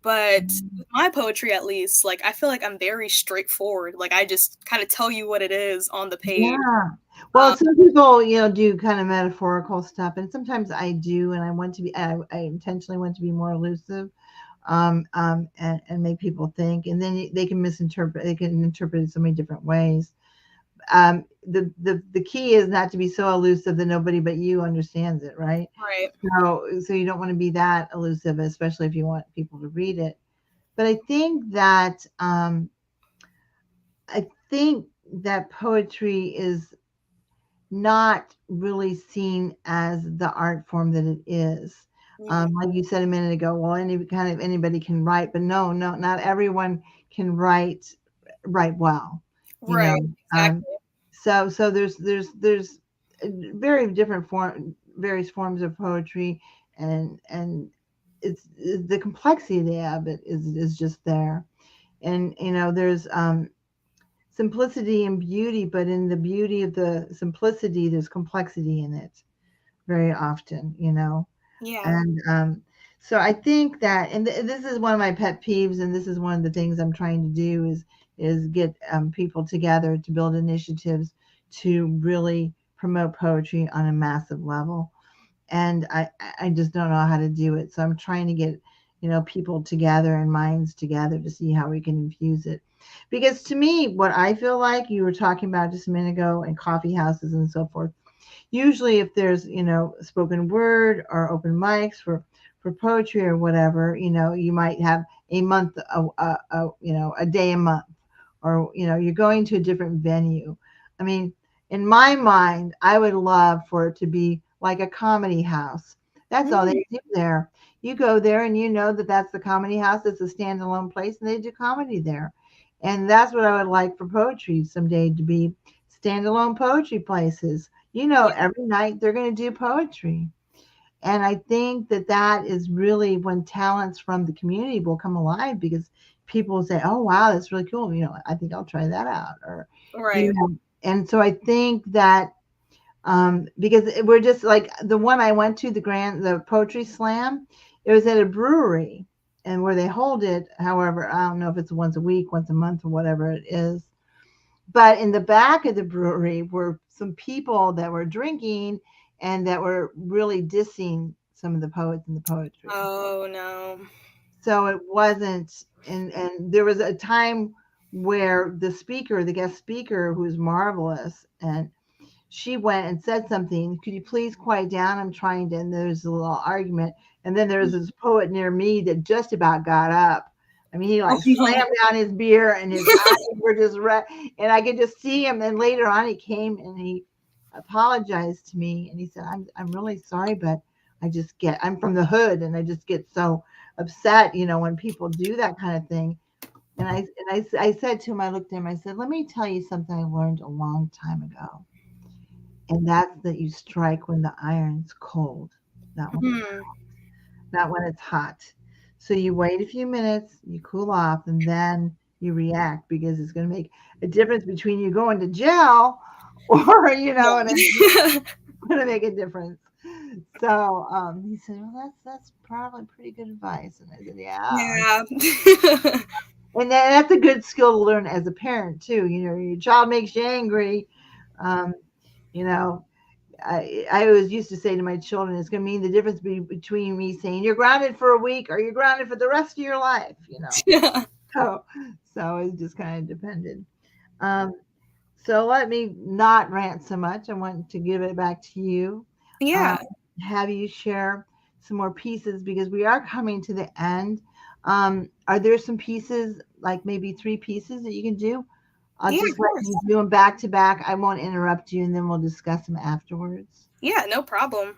But with my poetry, at least, like I feel like I'm very straightforward. Like I just kind of tell you what it is on the page. Yeah. Um, Well, some people, do kind of metaphorical stuff, and sometimes I do, and I intentionally want to be more elusive, and make people think, and then they can interpret it so many different ways. The key is not to be so elusive that nobody but you understands it, right? right. So you don't want to be that elusive, especially if you want people to read it. But I think that poetry is not really seen as the art form that it is. Mhm. Like you said a minute ago, well, anybody can write, but no, no, not everyone can write well. You know, Right. um, Exactly. so there's very different various forms of poetry, and it's the complexity of it is just there, and there's simplicity and beauty, but in the beauty of the simplicity, there's complexity in it very often, Yeah. and so I think that, and this is one of my pet peeves, and this is one of the things I'm trying to do is get people together to build initiatives to really promote poetry on a massive level, and I just don't know how to do it. So I'm trying to get people together and minds together to see how we can infuse it. Because to me, what I feel like you were talking about just a minute ago, in coffee houses and so forth, usually if there's spoken word or open mics for poetry or whatever, you might have a month, a day a month, or you're going to a different venue. I mean, in my mind, I would love for it to be like a comedy house. That's all Mm, they do there. You go there and you know that that's the comedy house. It's a standalone place, and they do comedy there. And that's what I would like for poetry someday, to be standalone poetry places. yeah. Every night they're going to do poetry. And I think that that is really when talents from the community will come alive, because people will say, "Oh, wow, that's really cool. I think I'll try that out." Or, Right. and so I think that, because we're just like the one I went to, the poetry slam, it was at a brewery, and where they hold it. However, I don't know if it's once a week, once a month, or whatever it is. But in the back of the brewery were some people that were drinking and that were really dissing some of the poets and the poetry. Oh no. So it wasn't, and there was a time where the guest speaker, who's marvelous, and she went and said something. Could you please quiet down? I'm trying to, and there's a little argument. And then there's this poet near me that just about got up. I mean, he Oh like no. slammed down his beer, and his eyes were just red. And I could just see him. And later on, he came and he apologized to me, and he said, I'm really sorry, but I'm from the hood, and I just get so upset, when people do that kind of thing. I said to him, I looked at him, I said, let me tell you something I learned a long time ago, and that's that you strike when the iron's cold, not when Hmm. it's hot. So you wait a few minutes, you cool off, and then you react, because it's going to make a difference between you going to jail or and it's Yeah. going to make a difference. So he said, well, that's probably pretty good advice. And I said, yeah. Yeah. And that's a good skill to learn as a parent too. Your child makes you angry. Um, you know, I always used to say to my children, it's going to mean the difference between me saying you're grounded for a week or you're grounded for the rest of your life. Yeah. So, so it just kind of depended. Um, so let me not rant so much. I want to give it back to you. Um, Yeah. have you share some more pieces because we are coming to the end. Are there some pieces, like maybe three pieces that you can do? I'll Yeah, just of let course. you do them back to back. I won't interrupt you, and then we'll discuss them afterwards. Yeah, no problem.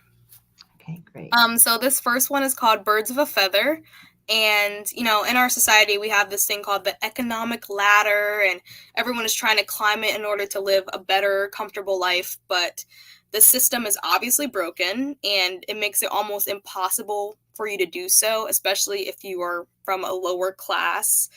Okay, great. So this first one is called Birds of a Feather. And, in our society, we have this thing called the economic ladder, and everyone is trying to climb it in order to live a better, comfortable life. But the system is obviously broken, and it makes it almost impossible for you to do so, especially if you are from a lower class.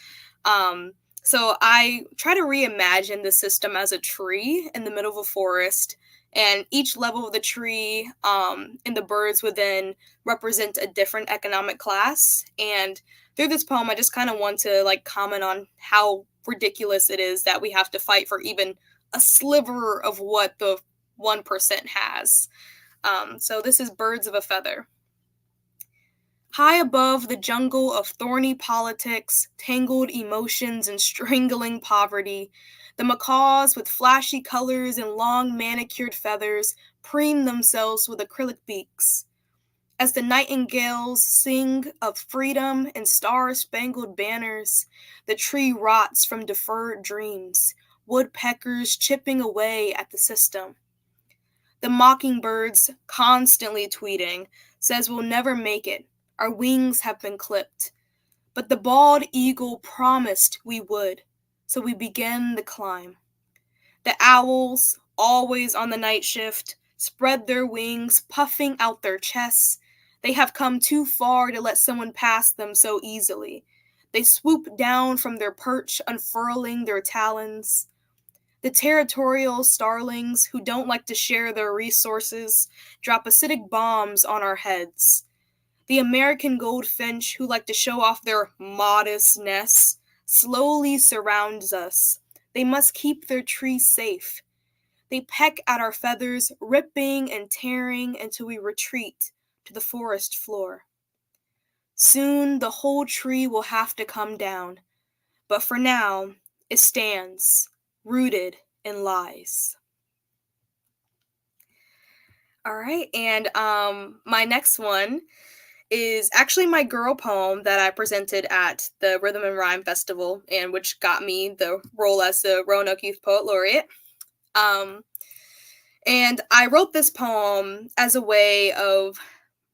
Um, so I try to reimagine the system as a tree in the middle of a forest, and each level of the tree and the birds within represent a different economic class. And through this poem, I just kind of want to comment on how ridiculous it is that we have to fight for even a sliver of what the 1% has. So this is Birds of a Feather. High above the jungle of thorny politics, tangled emotions, and strangling poverty, the macaws with flashy colors and long manicured feathers preen themselves with acrylic beaks. As the nightingales sing of freedom and star-spangled banners, the tree rots from deferred dreams, woodpeckers chipping away at the system. The mockingbird's constantly tweeting, says we'll never make it. Our wings have been clipped. But the bald eagle promised we would, so we begin the climb. The owls, always on the night shift, spread their wings, puffing out their chests. They have come too far to let someone pass them so easily. They swoop down from their perch, unfurling their talons. The territorial starlings who don't like to share their resources drop acidic bombs on our heads. The American goldfinch who like to show off their modest nests slowly surrounds us. They must keep their trees safe. They peck at our feathers, ripping and tearing until we retreat to the forest floor. Soon the whole tree will have to come down, but for now it stands, rooted in lies. All right, and my next one is actually my girl poem that I presented at the Rhythm and Rhyme Festival, and which got me the role as the Roanoke Youth Poet Laureate. Um, and I wrote this poem as a way of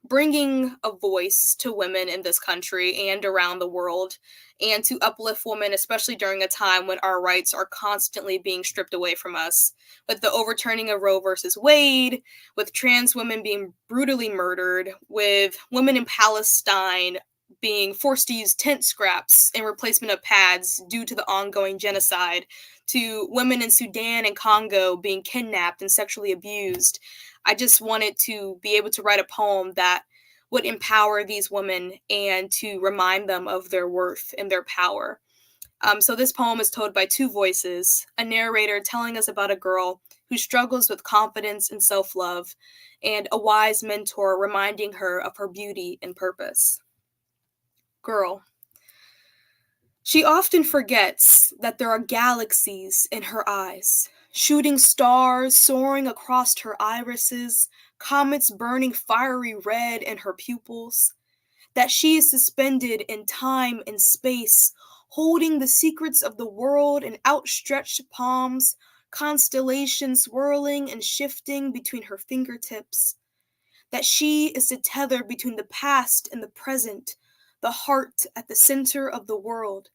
bringing a voice to women in this country and around the world, and to uplift women, especially during a time when our rights are constantly being stripped away from us. With the overturning of Roe versus Wade, with trans women being brutally murdered, with women in Palestine being forced to use tent scraps in replacement of pads due to the ongoing genocide, to women in Sudan and Congo being kidnapped and sexually abused. I just wanted to be able to write a poem that would empower these women and to remind them of their worth and their power. So this poem is told by two voices, a narrator telling us about a girl who struggles with confidence and self-love, and a wise mentor reminding her of her beauty and purpose. Girl. She often forgets that there are galaxies in her eyes, shooting stars soaring across her irises, comets burning fiery red in her pupils, that she is suspended in time and space, holding the secrets of the world in outstretched palms, constellations swirling and shifting between her fingertips, that she is the tether between the past and the present, the heart at the center of the world.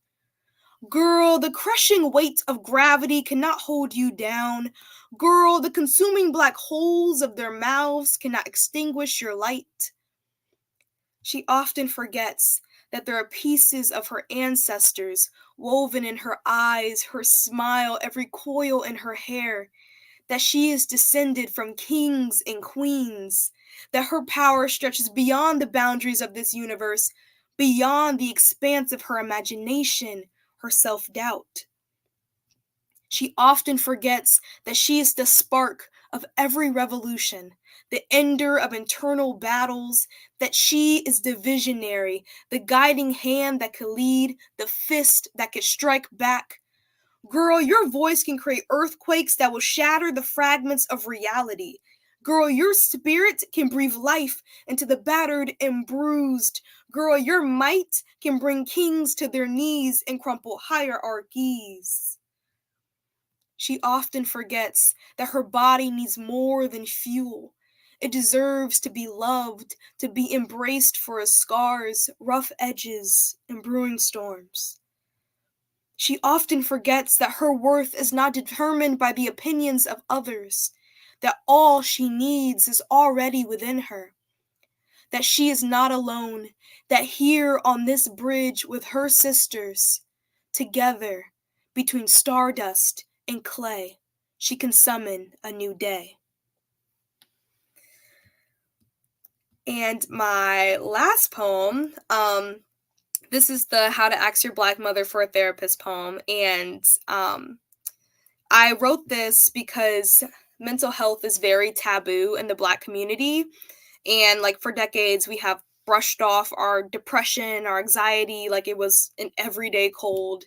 Girl, the crushing weight of gravity cannot hold you down. Girl, the consuming black holes of their mouths cannot extinguish your light. She often forgets that there are pieces of her ancestors woven in her eyes, her smile, every coil in her hair, that she is descended from kings and queens, that her power stretches beyond the boundaries of this universe, beyond the expanse of her imagination, her self doubt. She often forgets that she is the spark of every revolution, the ender of internal battles, that she is the visionary, the guiding hand that could lead, the fist that could strike back. Girl, your voice can create earthquakes that will shatter the fragments of reality. Girl, your spirit can breathe life into the battered and bruised. Girl, your might can bring kings to their knees and crumple hierarchies. She often forgets that her body needs more than fuel. It deserves to be loved, to be embraced for its scars, rough edges, and brewing storms. She often forgets that her worth is not determined by the opinions of others, that all she needs is already within her, that she is not alone, that here on this bridge with her sisters, together, between stardust and clay, she can summon a new day. And my last poem, this is the How to Ask Your Black Mother for a Therapist poem. And I wrote this because mental health is very taboo in the Black community. And like for decades, we have brushed off our depression, our anxiety, like it was an everyday cold.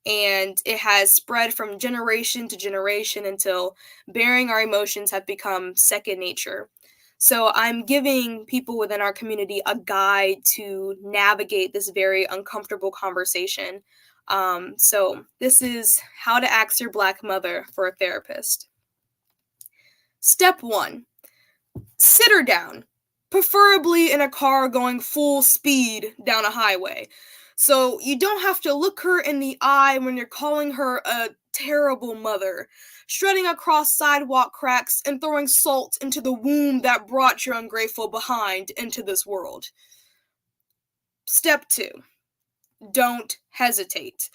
And it has spread from generation to generation until bearing our emotions have become second nature. So I'm giving people within our community a guide to navigate this very uncomfortable conversation. So this is How to Ask Your Black Mother for a Therapist. Step 1. Sit her down, preferably in a car going full speed down a highway. So you don't have to look her in the eye when you're calling her a terrible mother, strutting across sidewalk cracks and throwing salt into the womb that brought your ungrateful behind into this world. Step 2. Don't hesitate.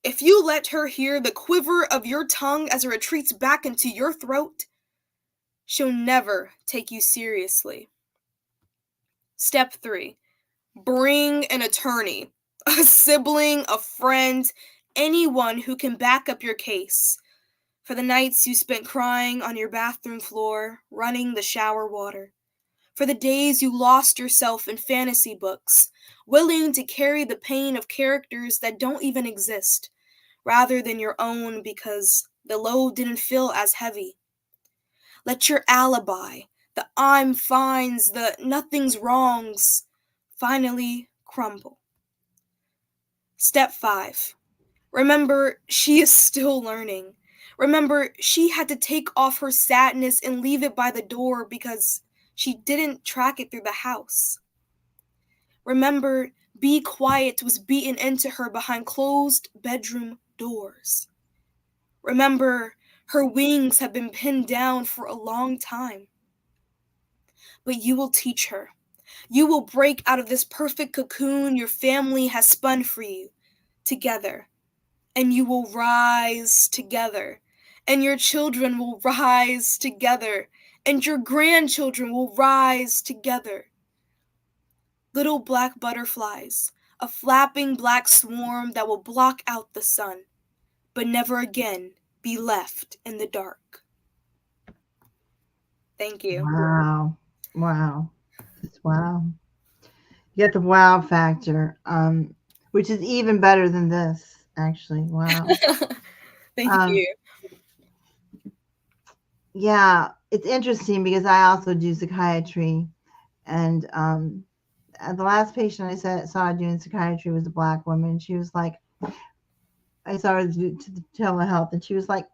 If you let her hear the quiver of your tongue as it retreats back into your throat, she'll never take you seriously. Step 3. Bring an attorney, a sibling, a friend, anyone who can back up your case. For the nights you spent crying on your bathroom floor, running the shower water. For the days you lost yourself in fantasy books, willing to carry the pain of characters that don't even exist, rather than your own because the load didn't feel as heavy. Let your alibi, the I'm fines, the nothing's wrongs, finally crumble. Step 5. Remember, she is still learning. Remember, she had to take off her sadness and leave it by the door because she didn't track it through the house. Remember, be quiet was beaten into her behind closed bedroom doors. Remember, her wings have been pinned down for a long time. But you will teach her. You will break out of this perfect cocoon your family has spun for you, together. And you will rise together. And your children will rise together. And your grandchildren will rise together. Little black butterflies, a flapping black swarm that will block out the sun, but never again be left in the dark. Thank you. Wow. Wow. Just wow. You got the wow factor, which is even better than this, actually. Wow. Thank Um, you. yeah, it's interesting because I also do psychiatry, and the last patient saw doing psychiatry was a Black woman. She was like, I saw her to the telehealth, and she was like,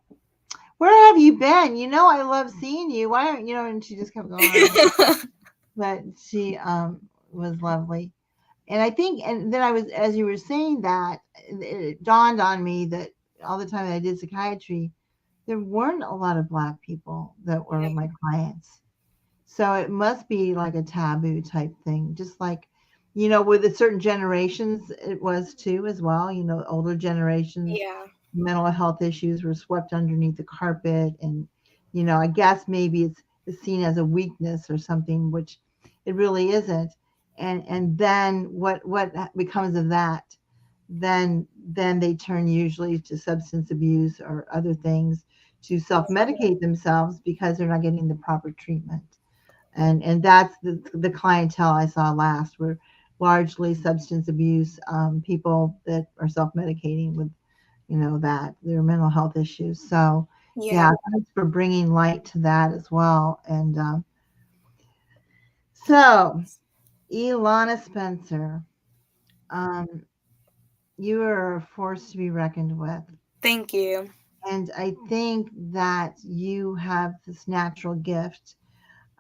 "Where have you been? You know, I love seeing you. Why aren't you know?" And she just kept going on. But she was lovely. And I think, and then I was, as you were saying that, it dawned on me that all the time that I did psychiatry, there weren't a lot of Black people that were Yeah. my clients. So it must be like a taboo type thing, just like, with the certain generations, it was too, as well. Older generations, Yeah. mental health issues were swept underneath the carpet, and, I guess maybe it's seen as a weakness or something, which it really isn't. And then what becomes of that? Then they turn usually to substance abuse or other things to self-medicate themselves because they're not getting the proper treatment. And that's the clientele I saw last were largely substance abuse people that are self-medicating with that their mental health issues. So Yeah. yeah, thanks for bringing light to that as well. And so Elana Spencer, um, you are a force to be reckoned with. Thank you. And I think that you have this natural gift.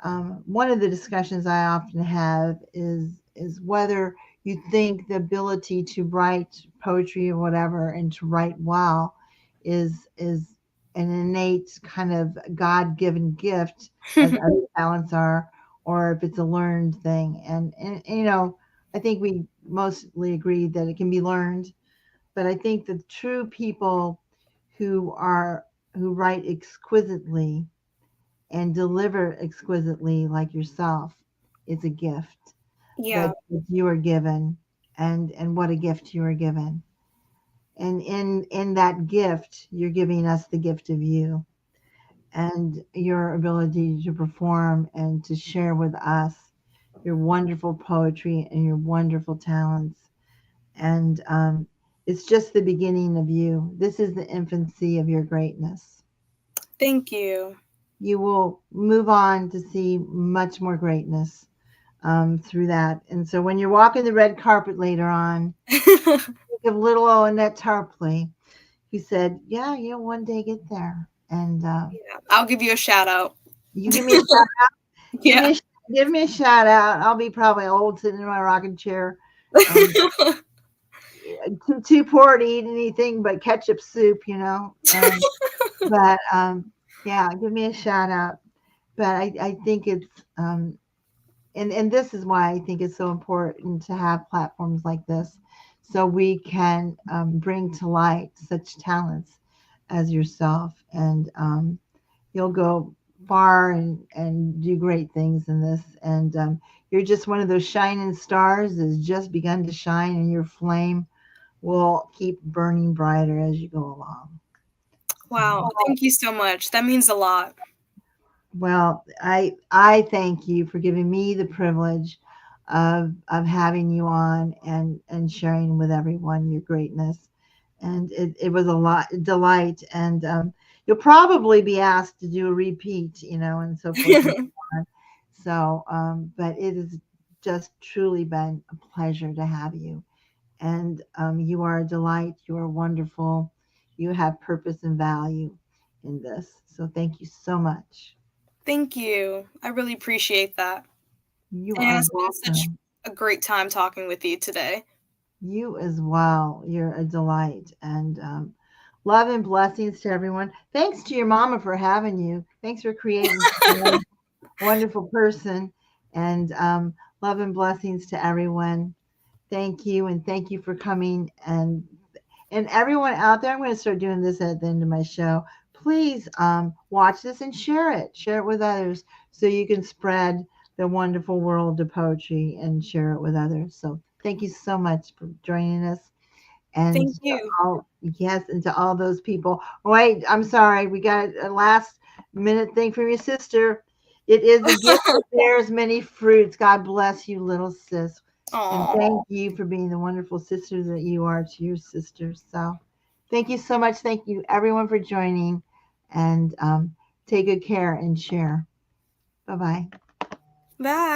One of the discussions I often have is whether you think the ability to write poetry or whatever and to write well is an innate kind of God given gift as other talents are, or if it's a learned thing. And I think we mostly agree that it can be learned, but I think the true people who are who write exquisitely and deliver exquisitely like yourself is a gift that Yeah. you are given, and what a gift you are given. And in that gift you're giving us the gift of you and your ability to perform and to share with us your wonderful poetry and your wonderful talents. And it's just the beginning of you. This is the infancy of your greatness. Thank you. You will move on to see much more greatness through that. And so when you're walking the red carpet later on, think of little old Annette Tarpley, who said, "Yeah, one day get there." And Yeah. I'll give you a shout out. you give me a shout, give me Yeah. give me a shout out. I'll be probably old sitting in my rocking chair and too poor to eat anything but ketchup soup. But yeah, give me a shout out. But I think it's and this is why I think it's so important to have platforms like this so we can bring to light such talents as yourself. And you'll go far and do great things in this. And you're just one of those shining stars that's just begun to shine, and your flame will keep burning brighter as you go along. Wow. So, Thank you so much. That means a lot. well, I thank you for giving me the privilege of having you on and sharing with everyone your greatness. And it was a lot delight. And you'll probably be asked to do a repeat, and so forth and so on. So, but it has just truly been a pleasure to have you. And you are a delight. You are wonderful. You have purpose and value in this. So thank you so much. Thank you. I really appreciate that. You And are it's been such welcome. a great time talking with you today. You as well. You're a delight. And love and blessings to everyone. Thanks to your mama for having you. Thanks for creating such a wonderful person. And love and blessings to everyone. Thank you. And thank you for coming. And everyone out there, I'm going to start doing this at the end of my show. Please watch this and share it. Share it with others so you can spread the wonderful world of poetry and share it with others. So thank you so much for joining us. And Thank to you. all, yes, and to all those people. Wait, I'm sorry. We got a last minute thing from your sister. It is a gift that bears many fruits. God bless you, little sis. And Aw. thank you for being the wonderful sister that you are to your sisters. So thank you so much. Thank you, everyone, for joining. And take good care and share. Bye bye. Bye.